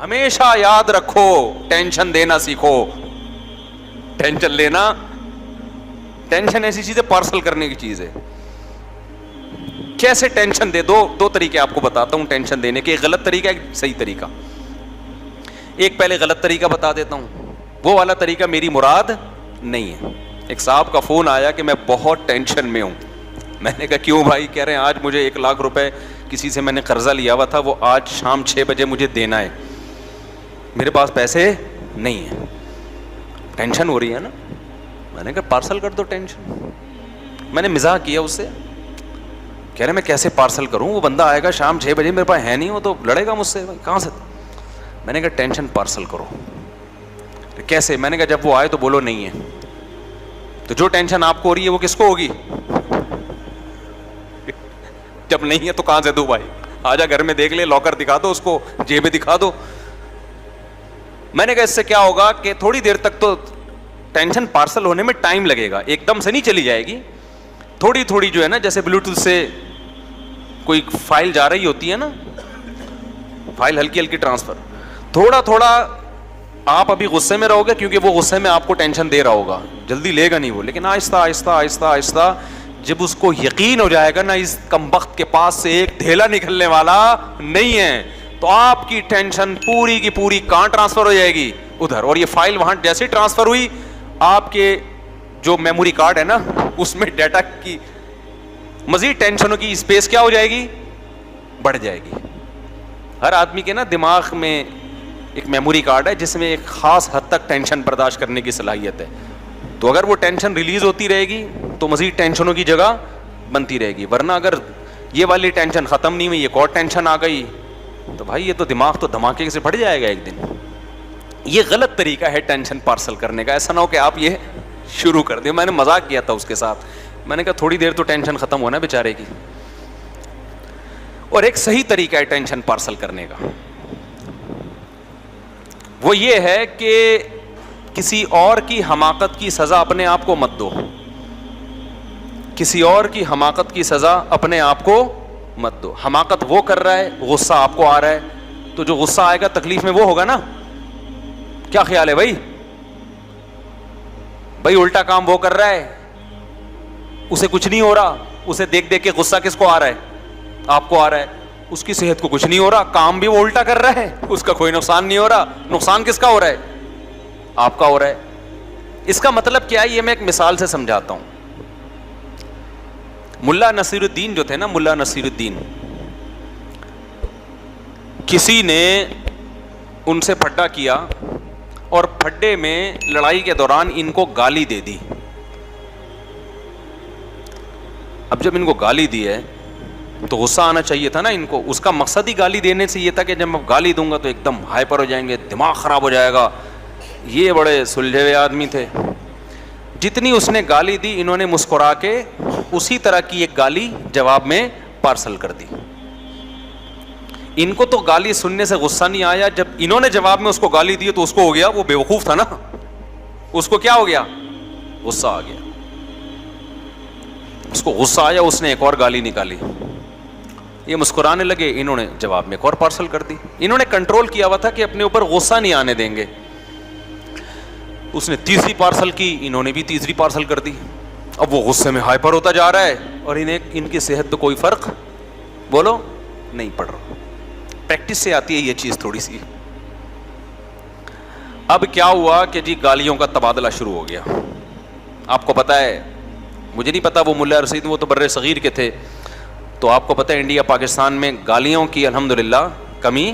ہمیشہ یاد رکھو ٹینشن دینا سیکھو. ٹینشن لینا, ٹینشن ایسی چیز ہے پارسل کرنے کی چیز ہے. کیسے ٹینشن دے؟ دو طریقے آپ کو بتاتا ہوں ٹینشن دینے کے. ایک غلط طریقہ, ایک صحیح طریقہ. ایک پہلے غلط طریقہ بتا دیتا ہوں, وہ والا طریقہ میری مراد نہیں ہے. ایک صاحب کا فون آیا کہ میں بہت ٹینشن میں ہوں. میں نے کہا کیوں بھائی؟ کہہ رہے ہیں آج مجھے 1,00,000 روپے کسی سے میں نے قرضہ لیا ہوا تھا, وہ آج شام 6 بجے مجھے دینا ہے, میرے پاس پیسے نہیں ہیں. ٹینشن ہو رہی ہے نا. میں نے کہا پارسل کر دو ٹینشن. میں نے مزاح کیا اس سے. کہہ رہے میں کیسے پارسل کروں, وہ بندہ آئے گا شام 6 بجے, میرے پاس ہے نہیں, وہ تو لڑے گا مجھ سے, کہاں سے؟ میں نے کہا ٹینشن پارسل کرو. کیسے؟ میں نے کہا جب وہ آئے تو بولو نہیں ہے. تو جو ٹینشن آپ کو ہو رہی ہے وہ کس کو ہوگی؟ جب نہیں ہے تو کہاں سے دوں بھائی؟ آجا گھر میں دیکھ لے, لاکر دکھا دو اس کو, جیبیں دکھا دو. میں نے کہا اس سے کیا ہوگا کہ تھوڑی دیر تک تو ٹینشن پارسل ہونے میں ٹائم لگے گا, ایک دم سے نہیں چلی جائے گی. تھوڑی تھوڑی جو ہے نا, جیسے بلوٹوتھ سے کوئی فائل جا رہی ہوتی ہے نا, فائل ہلکی ہلکی ٹرانسفر, تھوڑا تھوڑا. آپ ابھی غصے میں رہو گے کیونکہ وہ غصے میں آپ کو ٹینشن دے رہا ہوگا, جلدی لے گا نہیں وہ, لیکن آہستہ آہستہ آہستہ آہستہ جب اس کو یقین ہو جائے گا نا اس کمبخت کے پاس سے ایک ڈھیلا نکلنے والا نہیں ہے, تو آپ کی ٹینشن پوری کی پوری کہاں ٹرانسفر ہو جائے گی؟ ادھر. اور یہ فائل وہاں جیسے ٹرانسفر ہوئی, آپ کے جو میموری کارڈ ہے نا اس میں ڈیٹا کی مزید ٹینشنوں کی اسپیس کیا ہو جائے گی؟ بڑھ جائے گی. ہر آدمی کے نا دماغ میں ایک میموری کارڈ ہے جس میں ایک خاص حد تک ٹینشن برداشت کرنے کی صلاحیت ہے. تو اگر وہ ٹینشن ریلیز ہوتی رہے گی تو مزید ٹینشنوں کی جگہ بنتی رہے گی, ورنہ اگر یہ والی ٹینشن ختم نہیں ہوئی, ایک اور ٹینشن آ گئی, تو بھائی یہ تو دماغ تو دھماکے سے پھٹ جائے گا ایک دن. یہ غلط طریقہ ہے ٹینشن پارسل کرنے کا. ایسا نہ ہو کہ آپ یہ شروع کر دیں. میں نے مذاق کیا تھا اس کے ساتھ, میں نے کہا تھوڑی دیر تو ٹینشن ختم ہونا بیچارے کی. اور ایک صحیح طریقہ ہے ٹینشن پارسل کرنے کا, وہ یہ ہے کہ کسی اور کی حماقت کی سزا اپنے آپ کو مت دو. کسی اور کی حماقت کی سزا اپنے آپ کو مت دو. حماقت وہ کر رہا ہے, غصہ آپ کو آ رہا ہے, تو جو غصہ آئے گا تکلیف میں وہ ہوگا نا. کیا خیال ہے بھائی؟ بھائی الٹا کام وہ کر رہا ہے, اسے کچھ نہیں ہو رہا, اسے دیکھ دیکھ کے غصہ کس کو آ رہا ہے؟ آپ کو آ رہا ہے. اس کی صحت کو کچھ نہیں ہو رہا, کام بھی وہ الٹا کر رہا ہے, اس کا کوئی نقصان نہیں ہو رہا. نقصان کس کا ہو رہا ہے؟ آپ کا ہو رہا ہے. اس کا مطلب کیا ہے؟ یہ میں ایک مثال سے سمجھاتا ہوں. ملا نصیر الدین جو تھے نا, ملا نصیر الدین, کسی نے ان سے پھڈا کیا اور پھڈے میں لڑائی کے دوران ان کو گالی دے دی. اب جب ان کو گالی دی ہے تو غصہ آنا چاہیے تھا نا ان کو. اس کا مقصد ہی گالی دینے سے یہ تھا کہ جب میں گالی دوں گا تو ایک دم ہائپر ہو جائیں گے, دماغ خراب ہو جائے گا. یہ بڑے سلجھے ہوئے آدمی تھے. جتنی اس نے گالی دی, انہوں نے مسکرا کے اسی طرح کی ایک گالی جواب میں پارسل کر دی. ان کو تو گالی سننے سے غصہ نہیں آیا, جب انہوں نے جواب میں اس کو گالی دی تو اس کو ہو گیا, وہ بیوقوف تھا نا, اس کو کیا ہو گیا؟ غصہ آ گیا. اس کو غصہ آیا, اس نے ایک اور گالی نکالی. یہ مسکرانے لگے, انہوں نے جواب میں ایک اور پارسل کر دی. انہوں نے کنٹرول کیا ہوا تھا کہ اپنے اوپر غصہ نہیں آنے دیں گے. اس نے تیسری پارسل کی, انہوں نے بھی تیسری پارسل کر دی. اب وہ غصے میں ہائپر ہوتا جا رہا ہے اور ان کی صحت تو کوئی فرق بولو نہیں پڑ رہا. پریکٹس سے آتی ہے یہ چیز تھوڑی سی. اب کیا ہوا کہ جی گالیوں کا تبادلہ شروع ہو گیا. آپ کو پتا ہے, مجھے نہیں پتا وہ ملا رشید وہ تو بر صغیر کے تھے, تو آپ کو پتا ہے انڈیا پاکستان میں گالیوں کی الحمدللہ کمی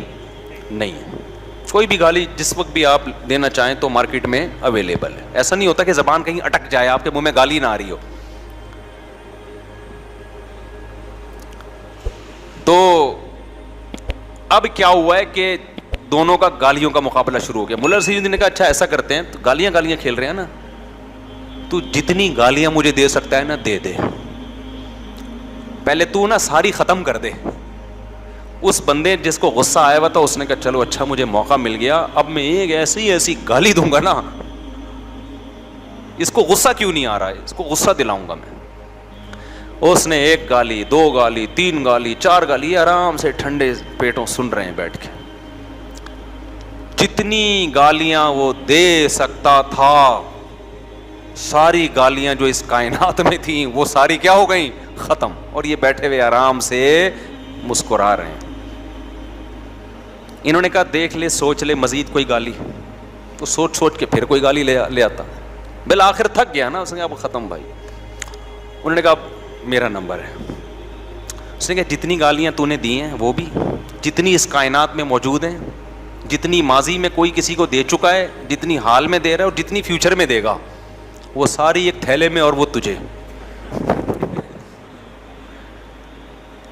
نہیں ہے. کوئی بھی گالی جس وقت بھی آپ دینا چاہیں تو مارکیٹ میں اویلیبل ہے. ایسا نہیں ہوتا کہ زبان کہیں اٹک جائے, آپ کے منہ میں گالی نہ آ رہی ہو. تو اب کیا ہوا ہے کہ دونوں کا گالیوں کا مقابلہ شروع ہو گیا. ملا رشید نے کہا اچھا ایسا کرتے ہیں, تو گالیاں کھیل رہے ہیں نا, تو جتنی گالیاں مجھے دے سکتا ہے نا دے دے, پہلے تو نا ساری ختم کر دے. اس بندے جس کو غصہ آیا ہوا تھا اس نے کہا چلو اچھا مجھے موقع مل گیا, اب میں ایک ایسی گالی دوں گا نا, اس کو غصہ کیوں نہیں آ رہا ہے, اس کو غصہ دلاؤں گا میں. اس نے ایک گالی, دو گالی, تین گالی, چار گالی, آرام سے ٹھنڈے پیٹوں سن رہے ہیں بیٹھ کے. جتنی گالیاں وہ دے سکتا تھا ساری گالیاں جو اس کائنات میں تھیں وہ ساری کیا ہو گئیں؟ ختم. اور یہ بیٹھے ہوئے آرام سے مسکرا رہے ہیں. انہوں نے کہا دیکھ لے سوچ لے مزید کوئی گالی. تو سوچ سوچ کے پھر کوئی گالی لے آتا. بالآخر تھک گیا نا, اس نے کہا اب ختم بھائی. انہوں نے کہا میرا نمبر ہے. اس نے کہا جتنی گالیاں تو نے دی ہیں وہ بھی, جتنی اس کائنات میں موجود ہیں, جتنی ماضی میں کوئی کسی کو دے چکا ہے, جتنی حال میں دے رہا ہے اور جتنی فیوچر میں دے گا, وہ ساری ایک تھیلے میں اور وہ تجھے.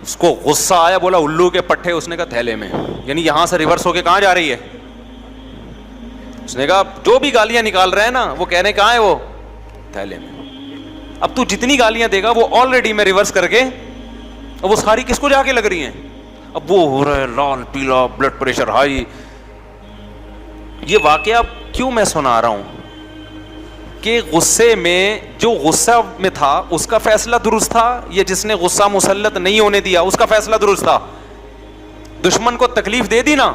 اس کو غصہ آیا, بولا الو کے پٹھے. اس نے کہا تھیلے میں, یعنی یہاں سے ریورس ہو کے کہاں جا رہی ہے؟ اس نے کہا جو بھی گالیاں نکال رہے ہیں نا وہ کہنے کہاں ہے؟ وہ تھیلے میں. اب تو جتنی گالیاں دے گا وہ آلریڈی میں ریورس کر کے, وہ ساری کس کو جا کے لگ رہی ہیں؟ اب وہ ہو رہا ہے لال پیلا, بلڈ پریشر ہائی. یہ واقعہ کیوں میں سنا رہا ہوں کہ غصے میں, جو غصہ میں تھا اس کا فیصلہ درست تھا, یہ جس نے غصہ مسلط نہیں ہونے دیا اس کا فیصلہ درست تھا؟ دشمن کو تکلیف دے دی نا,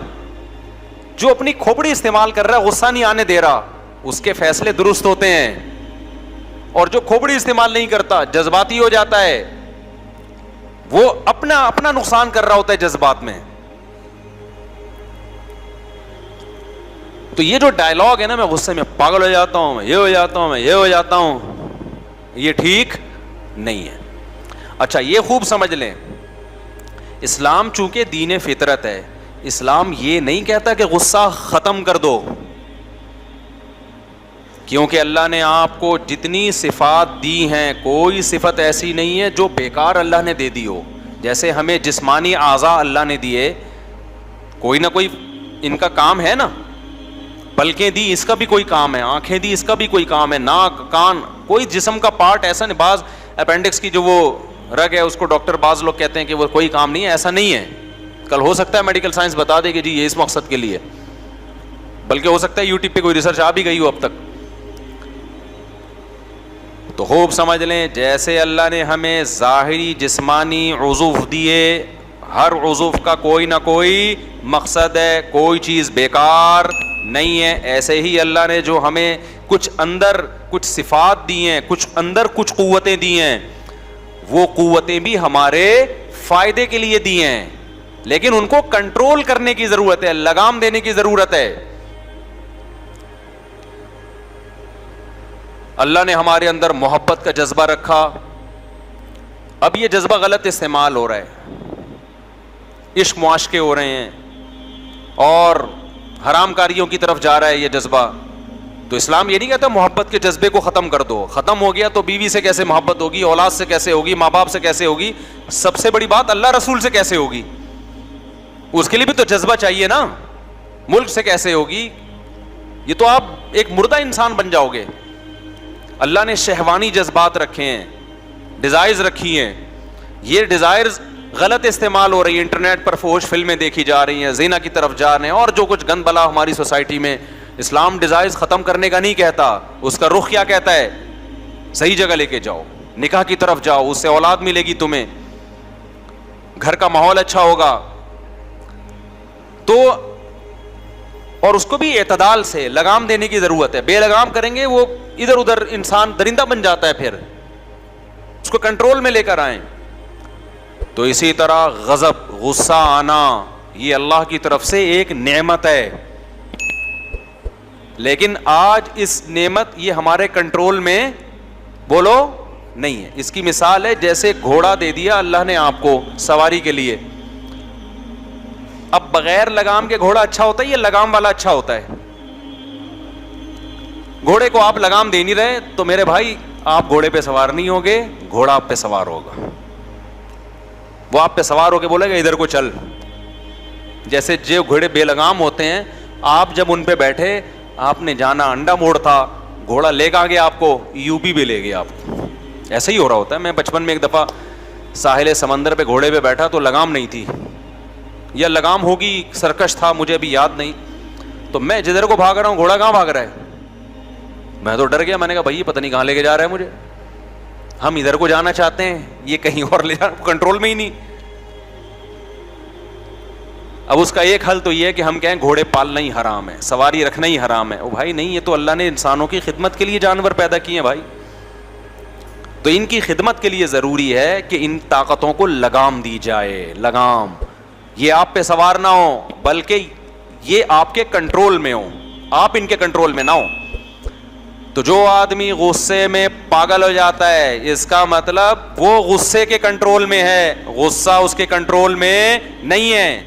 جو اپنی کھوپڑی استعمال کر رہا ہے, غصہ نہیں آنے دے رہا, اس کے فیصلے درست ہوتے ہیں. اور جو کھوپڑی استعمال نہیں کرتا, جذباتی ہو جاتا ہے, وہ اپنا نقصان کر رہا ہوتا ہے جذبات میں. تو یہ جو ڈائلاگ ہے نا, میں غصے میں پاگل ہو جاتا ہوں, میں یہ ہو جاتا ہوں, میں یہ ہو جاتا ہوں, یہ ٹھیک نہیں ہے. اچھا یہ خوب سمجھ لیں, اسلام چونکہ دین فطرت ہے, اسلام یہ نہیں کہتا کہ غصہ ختم کر دو, کیونکہ اللہ نے آپ کو جتنی صفات دی ہیں کوئی صفت ایسی نہیں ہے جو بیکار اللہ نے دے دی ہو. جیسے ہمیں جسمانی اعضاء اللہ نے دیے, کوئی نہ کوئی ان کا کام ہے نا. پلکیں دی, اس کا بھی کوئی کام ہے. آنکھیں دی, اس کا بھی کوئی کام ہے. ناک, کان, کوئی جسم کا پارٹ ایسا نہیں. بعض اپینڈکس کی جو وہ رگ ہے اس کو ڈاکٹر بعض لوگ کہتے ہیں کہ وہ کوئی کام نہیں ہے, ایسا نہیں ہے. کل ہو سکتا ہے میڈیکل سائنس بتا دے کہ جی یہ اس مقصد کے لیے, بلکہ ہو سکتا ہے یوٹیوب پہ کوئی ریسرچ آ بھی گئی ہو اب تک. تو خوب سمجھ لیں, جیسے اللہ نے ہمیں ظاہری جسمانی عضو دیے, ہر عضو کا کوئی نہ کوئی مقصد ہے, کوئی چیز بیکار نہیں ہے. ایسے ہی اللہ نے جو ہمیں کچھ اندر کچھ صفات دی ہیں, کچھ اندر کچھ قوتیں دی ہیں, وہ قوتیں بھی ہمارے فائدے کے لیے دی ہیں, لیکن ان کو کنٹرول کرنے کی ضرورت ہے, لگام دینے کی ضرورت ہے. اللہ نے ہمارے اندر محبت کا جذبہ رکھا, اب یہ جذبہ غلط استعمال ہو رہا ہے, عشق معاشقے ہو رہے ہیں اور حرام کاریوں کی طرف جا رہا ہے یہ جذبہ. تو اسلام یہ نہیں کہتا محبت کے جذبے کو ختم کر دو. ختم ہو گیا تو بیوی سے کیسے محبت ہوگی, اولاد سے کیسے ہوگی, ماں باپ سے کیسے ہوگی, سب سے بڑی بات اللہ رسول سے کیسے ہوگی, اس کے لیے بھی تو جذبہ چاہیے نا. ملک سے کیسے ہوگی, یہ تو آپ ایک مردہ انسان بن جاؤ گے. اللہ نے شہوانی جذبات رکھے ہیں, ڈیزائرز رکھی ہیں, یہ ڈیزائرز غلط استعمال ہو رہی ہے. انٹرنیٹ پر فحش فلمیں دیکھی جا رہی ہیں, زنا کی طرف جا رہے ہیں, اور جو کچھ گند بلا ہماری سوسائٹی میں. اسلام ڈیزائرز ختم کرنے کا نہیں کہتا, اس کا رخ کیا کہتا ہے, صحیح جگہ لے کے جاؤ, نکاح کی طرف جاؤ, اس سے اولاد ملے گی تمہیں, گھر کا ماحول اچھا ہوگا. تو اور اس کو بھی اعتدال سے لگام دینے کی ضرورت ہے. بے لگام کریں گے وہ ادھر ادھر انسان درندہ بن جاتا ہے, پھر اس کو کنٹرول میں لے کر آئیں. تو اسی طرح غضب, غصہ آنا, یہ اللہ کی طرف سے ایک نعمت ہے, لیکن آج اس نعمت یہ ہمارے کنٹرول میں بولو نہیں ہے. اس کی مثال ہے جیسے گھوڑا دے دیا اللہ نے آپ کو سواری کے لیے, اب بغیر لگام کے گھوڑا اچھا ہوتا ہے یا لگام والا اچھا ہوتا ہے؟ گھوڑے کو آپ لگام دے نہیں رہے تو میرے بھائی آپ گھوڑے پہ سوار نہیں ہوگے, گھوڑا آپ پہ سوار ہوگا. وہ آپ پہ سوار ہو کے بولے گا ادھر کو چل. جیسے جو گھوڑے بے لگام ہوتے ہیں, آپ جب ان پہ بیٹھے, آپ نے جانا انڈا موڑ تھا, گھوڑا لے کے آگے آپ کو یو پی بھی لے گیا آپ کو. ایسا ہی ہو رہا ہوتا ہے. میں بچپن میں ایک دفعہ ساحل سمندر پہ گھوڑے پہ بیٹھا تو لگام نہیں تھی, یا لگام ہوگی, سرکش تھا, مجھے ابھی یاد نہیں. تو میں جدھر کو بھاگ رہا ہوں گھوڑا کہاں بھاگ رہا ہے, میں تو ڈر گیا. میں نے کہا بھائی پتہ نہیں کہاں لے کے جا رہا ہے مجھے, ہم ادھر کو جانا چاہتے ہیں, یہ کہیں اور لے جا, کنٹرول میں ہی نہیں. اب اس کا ایک حل تو یہ ہے کہ ہم کہیں گھوڑے پالنا ہی حرام ہے, سواری رکھنا ہی حرام ہے. او بھائی نہیں, یہ تو اللہ نے انسانوں کی خدمت کے لیے جانور پیدا کیے ہیں بھائی, تو ان کی خدمت کے لیے ضروری ہے کہ ان طاقتوں کو لگام دی جائے. لگام, یہ آپ پہ سوار نہ ہو بلکہ یہ آپ کے کنٹرول میں ہو, آپ ان کے کنٹرول میں نہ ہو. تو جو آدمی غصے میں پاگل ہو جاتا ہے, اس کا مطلب وہ غصے کے کنٹرول میں ہے, غصہ اس کے کنٹرول میں نہیں ہے.